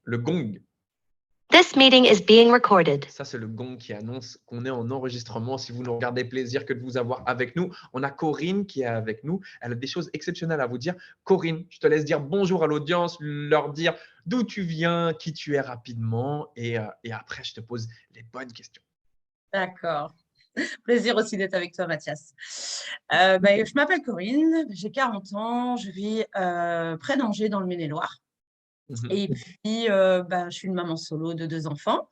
Le gong. This meeting is being recorded. Ça, c'est le gong qui annonce qu'on est en enregistrement. Si vous nous regardez, plaisir que de vous avoir avec nous. On a Corinne qui est avec nous. Elle a des choses exceptionnelles à vous dire. Corinne, je te laisse dire bonjour à l'audience, leur dire d'où tu viens, qui tu es rapidement. Et après, je te pose les bonnes questions. D'accord. Plaisir aussi d'être avec toi, Mathias. Je m'appelle Corinne, j'ai 40 ans, je vis près d'Angers dans le Maine-et-Loire. Et puis, je suis une maman solo de 2 enfants.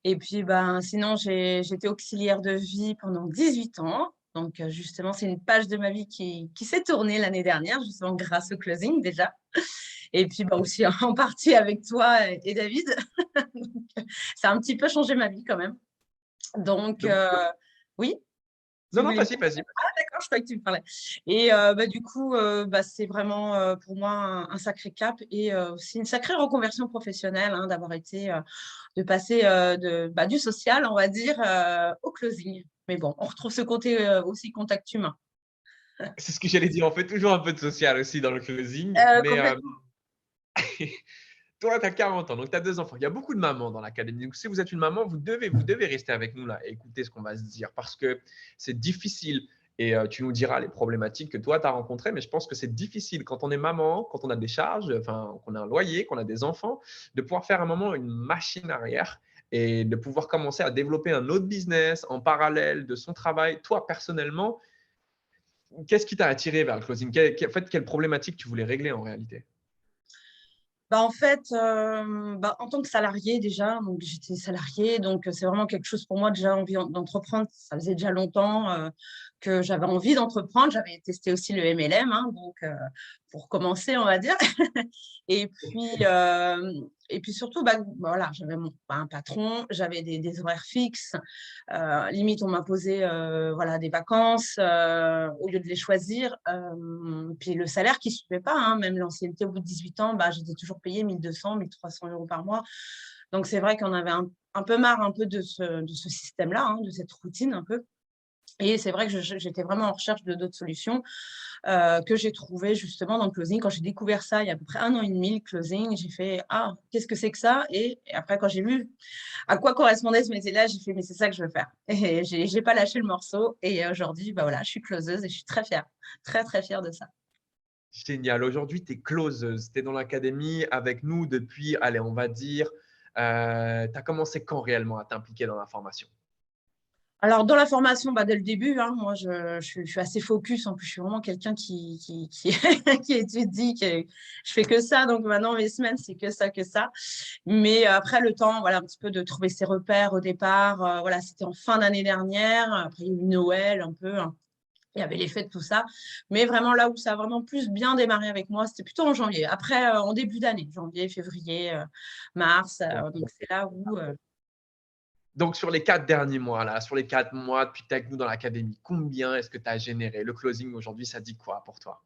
Et puis, sinon, j'étais auxiliaire de vie pendant 18 ans. Donc, justement, c'est une page de ma vie qui s'est tournée l'année dernière, justement grâce au closing déjà. Et puis, aussi en partie avec toi et David. Donc, ça a un petit peu changé ma vie quand même. Donc, oui. Non, vas-y. Ah, d'accord, je croyais que tu me parlais. Et du coup, c'est vraiment pour moi un sacré cap et aussi une sacrée reconversion professionnelle d'avoir été, de passer du social, on va dire, au closing. Mais bon, on retrouve ce côté aussi contact humain. C'est ce que j'allais dire. On fait toujours un peu de social aussi dans le closing. Toi, tu as 40 ans, donc tu as 2 enfants. Il y a beaucoup de mamans dans l'académie. Donc, si vous êtes une maman, vous devez rester avec nous là et écouter ce qu'on va se dire parce que c'est difficile. Et tu nous diras les problématiques que toi, tu as rencontrées. Mais je pense que c'est difficile quand on est maman, quand on a des charges, qu'on a un loyer, qu'on a des enfants, de pouvoir faire à un moment une machine arrière et de pouvoir commencer à développer un autre business en parallèle de son travail. Toi, personnellement, qu'est-ce qui t'a attiré vers le closing? Quelle problématique tu voulais régler en réalité? En fait, en tant que salariée déjà, donc j'étais salariée, donc c'est vraiment quelque chose pour moi déjà envie d'entreprendre. Ça faisait déjà longtemps que j'avais envie d'entreprendre. J'avais testé aussi le MLM, donc pour commencer, on va dire. Et puis surtout, voilà, j'avais un patron, j'avais des horaires fixes. Limite, on m'imposait des vacances au lieu de les choisir. Puis le salaire qui ne suivait pas, même l'ancienneté au bout de 18 ans, j'étais toujours payée 1 200, 1 300 euros par mois. Donc, c'est vrai qu'on avait un peu marre un peu de ce système-là, de cette routine un peu. Et c'est vrai que j'étais vraiment en recherche de d'autres solutions que j'ai trouvées justement dans le closing. Quand j'ai découvert ça il y a à peu près 1 an et demi, le closing, j'ai fait « Ah, qu'est-ce que c'est que ça ?» Et après, quand j'ai vu à quoi correspondait ce métier-là, j'ai fait « Mais c'est ça que je veux faire. » Et je n'ai pas lâché le morceau. Et aujourd'hui, je suis closeuse et je suis très fière, très, très fière de ça. Génial. Aujourd'hui, tu es closeuse. Tu es dans l'académie avec nous depuis, allez, on va dire, tu as commencé quand réellement à t'impliquer dans la formation? Alors, dans la formation, dès le début, moi, je suis assez focus. En plus, je suis vraiment quelqu'un qui qui étudie, je fais que ça. Donc, maintenant, mes semaines, c'est que ça, que ça. Mais après, le temps, un petit peu de trouver ses repères au départ. C'était en fin d'année dernière. Après, il y a eu Noël un peu. Il y avait les fêtes, tout ça. Mais vraiment, là où ça a vraiment plus bien démarré avec moi, c'était plutôt en janvier. Après, en début d'année, janvier, février, mars. Donc, c'est là où… Donc, sur les 4 derniers mois, là, sur les 4 mois depuis que tu es avec nous dans l'académie, combien est-ce que tu as généré? Le closing aujourd'hui, ça dit quoi pour toi?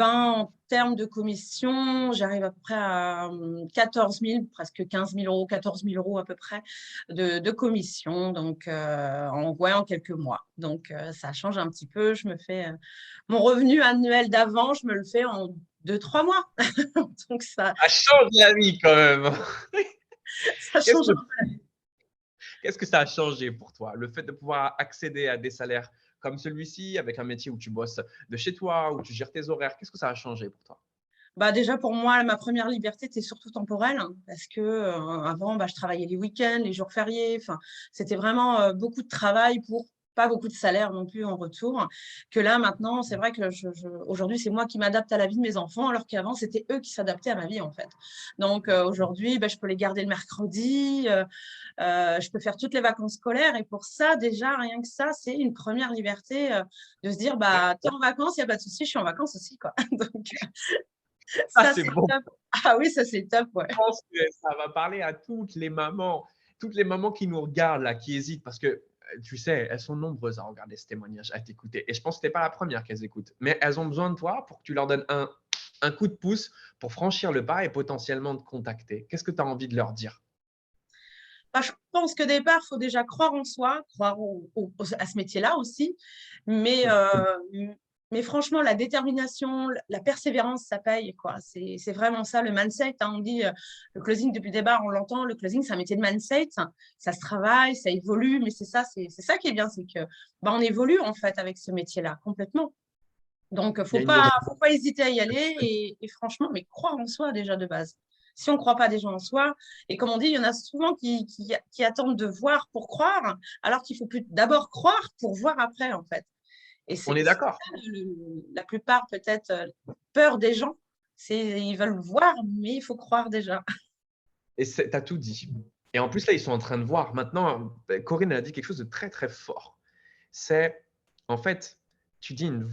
En termes de commission, j'arrive à peu près à 14 000, presque 15 000 euros, 14 000 euros à peu près de commission. Donc, en quelques mois. Donc, ça change un petit peu. Je me fais mon revenu annuel d'avant, je me le fais en 2-3 mois. Donc, ça change la vie quand même. Ça change un peu la vie. Qu'est-ce que ça a changé pour toi? Le fait de pouvoir accéder à des salaires comme celui-ci, avec un métier où tu bosses de chez toi, où tu gères tes horaires, qu'est-ce que ça a changé pour toi? Déjà, pour moi, ma première liberté était surtout temporelle parce que avant, je travaillais les week-ends, les jours fériés. Enfin, c'était vraiment beaucoup de travail pour pas beaucoup de salaire non plus en retour. Que là, maintenant, c'est vrai que aujourd'hui, c'est moi qui m'adapte à la vie de mes enfants, alors qu'avant, c'était eux qui s'adaptaient à ma vie, en fait. Donc, aujourd'hui, je peux les garder le mercredi, je peux faire toutes les vacances scolaires. Et pour ça, déjà, rien que ça, c'est une première liberté de se dire, t'es en vacances, il n'y a pas de souci, je suis en vacances aussi, quoi. Donc, ça, c'est bon. Top. Ah oui, ça, c'est top, ouais. Je pense que ça va parler à toutes les mamans qui nous regardent, là, qui hésitent, parce que tu sais, elles sont nombreuses à regarder ce témoignage, à t'écouter. Et je pense que tu n'es pas la première qu'elles écoutent. Mais elles ont besoin de toi pour que tu leur donnes un coup de pouce pour franchir le pas et potentiellement te contacter. Qu'est-ce que tu as envie de leur dire? Je pense qu'au départ, il faut déjà croire en soi, croire à ce métier-là aussi. Mais Mais franchement, la détermination, la persévérance, ça paye, quoi. C'est vraiment ça, le mindset. Hein. On dit le closing depuis le départ, on l'entend, le closing, c'est un métier de mindset. Ça se travaille, ça évolue, mais c'est ça qui est bien, c'est que on évolue en fait avec ce métier-là, complètement. Donc, Il y a faut pas hésiter à y aller et franchement, mais croire en soi déjà de base. Si on ne croit pas déjà en soi, et comme on dit, il y en a souvent qui attendent de voir pour croire, alors qu'il faut plus d'abord croire pour voir après, en fait. Et On est c'est d'accord. ça, la plupart, peut-être, peur des gens, ils veulent voir, mais il faut croire déjà. Et tu as tout dit. Et en plus, là, ils sont en train de voir. Maintenant, Corinne elle a dit quelque chose de très, très fort. C'est, en fait, tu dis une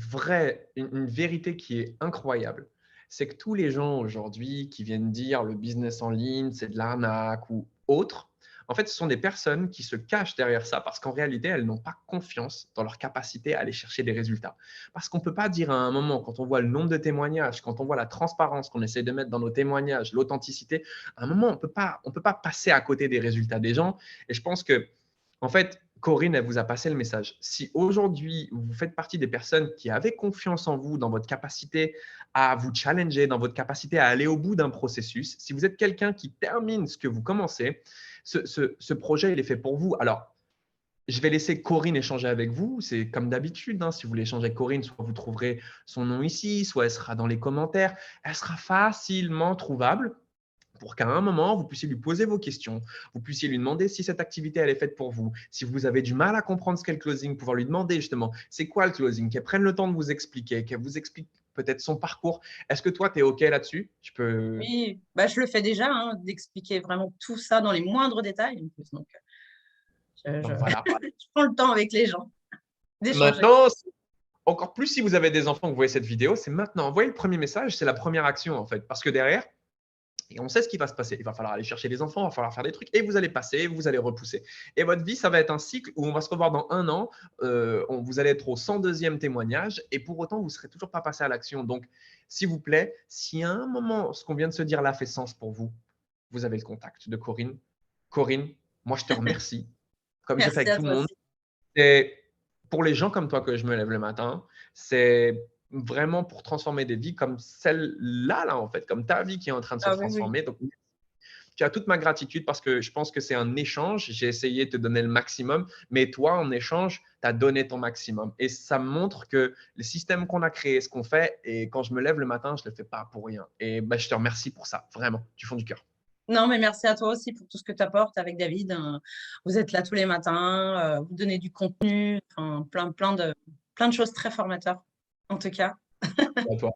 vérité qui est incroyable. C'est que tous les gens aujourd'hui qui viennent dire le business en ligne, c'est de l'arnaque ou autre, en fait, ce sont des personnes qui se cachent derrière ça parce qu'en réalité, elles n'ont pas confiance dans leur capacité à aller chercher des résultats. Parce qu'on ne peut pas dire à un moment, quand on voit le nombre de témoignages, quand on voit la transparence qu'on essaie de mettre dans nos témoignages, l'authenticité, à un moment, on peut pas passer à côté des résultats des gens. Et je pense que, en fait, Corinne, elle vous a passé le message. Si aujourd'hui, vous faites partie des personnes qui avaient confiance en vous, dans votre capacité à vous challenger, dans votre capacité à aller au bout d'un processus, si vous êtes quelqu'un qui termine ce que vous commencez, ce projet, il est fait pour vous. Alors, je vais laisser Corinne échanger avec vous. C'est comme d'habitude. Hein, si vous voulez échanger avec Corinne, soit vous trouverez son nom ici, soit elle sera dans les commentaires. Elle sera facilement trouvable pour qu'à un moment, vous puissiez lui poser vos questions, vous puissiez lui demander si cette activité, elle est faite pour vous. Si vous avez du mal à comprendre ce qu'est le closing, pouvoir lui demander justement, c'est quoi le closing, qu'elle prenne le temps de vous expliquer, qu'elle vous explique peut-être son parcours. Est-ce que toi, tu es OK là-dessus? Oui, je le fais déjà, hein, d'expliquer vraiment tout ça dans les moindres détails. En plus, donc, Donc voilà. je prends le temps avec les gens d'échanger. Maintenant, encore plus si vous avez des enfants que vous voyez cette vidéo, c'est maintenant. Envoyez le premier message, c'est la première action en fait. Parce que derrière, et on sait ce qui va se passer. Il va falloir aller chercher les enfants, il va falloir faire des trucs et vous allez passer, vous allez repousser. Et votre vie, ça va être un cycle où on va se revoir dans un an. Vous allez être au 102e témoignage et pour autant, vous ne serez toujours pas passé à l'action. Donc, s'il vous plaît, si à un moment, ce qu'on vient de se dire là fait sens pour vous, vous avez le contact de Corinne. Corinne, moi, je te remercie, comme je fais Merci avec à tout le toi monde. aussi. Et pour les gens comme toi que je me lève le matin, c'est vraiment pour transformer des vies comme celle-là, là, en fait, comme ta vie qui est en train de se Ah oui, oui. transformer. Donc, tu as toute ma gratitude parce que je pense que c'est un échange. J'ai essayé de te donner le maximum, mais toi, en échange, tu as donné ton maximum. Et ça me montre que le système qu'on a créé, ce qu'on fait, et quand je me lève le matin, je ne le fais pas pour rien. Et je te remercie pour ça, vraiment, du fond du cœur. Non, mais merci à toi aussi pour tout ce que tu apportes avec David. Vous êtes là tous les matins, vous donnez du contenu, enfin, plein de choses très formateurs, en tout cas. À toi.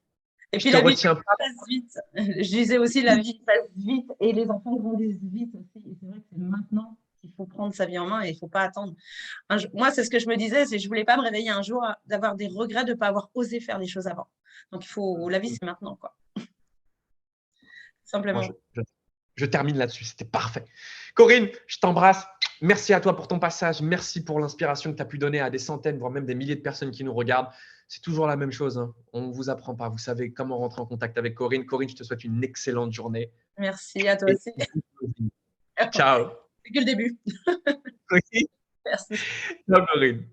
Et Je puis te la vie retiens pas. passe vite. Je disais aussi, la vie passe vite et les enfants grandissent vite aussi. Et c'est vrai que c'est maintenant qu'il faut prendre sa vie en main et il ne faut pas attendre. Moi, c'est ce que je me disais, c'est que je ne voulais pas me réveiller un jour d'avoir des regrets de ne pas avoir osé faire les choses avant. Donc, la vie, c'est maintenant, quoi. Moi, Simplement. je termine là-dessus. C'était parfait. Corinne, je t'embrasse. Merci à toi pour ton passage. Merci pour l'inspiration que tu as pu donner à des centaines, voire même des milliers de personnes qui nous regardent. C'est toujours la même chose. Hein. On ne vous apprend pas. Vous savez comment rentrer en contact avec Corinne. Corinne, je te souhaite une excellente journée. Merci à toi Et aussi. ciao. C'est que le début. Oui. Merci. Ciao, Corinne.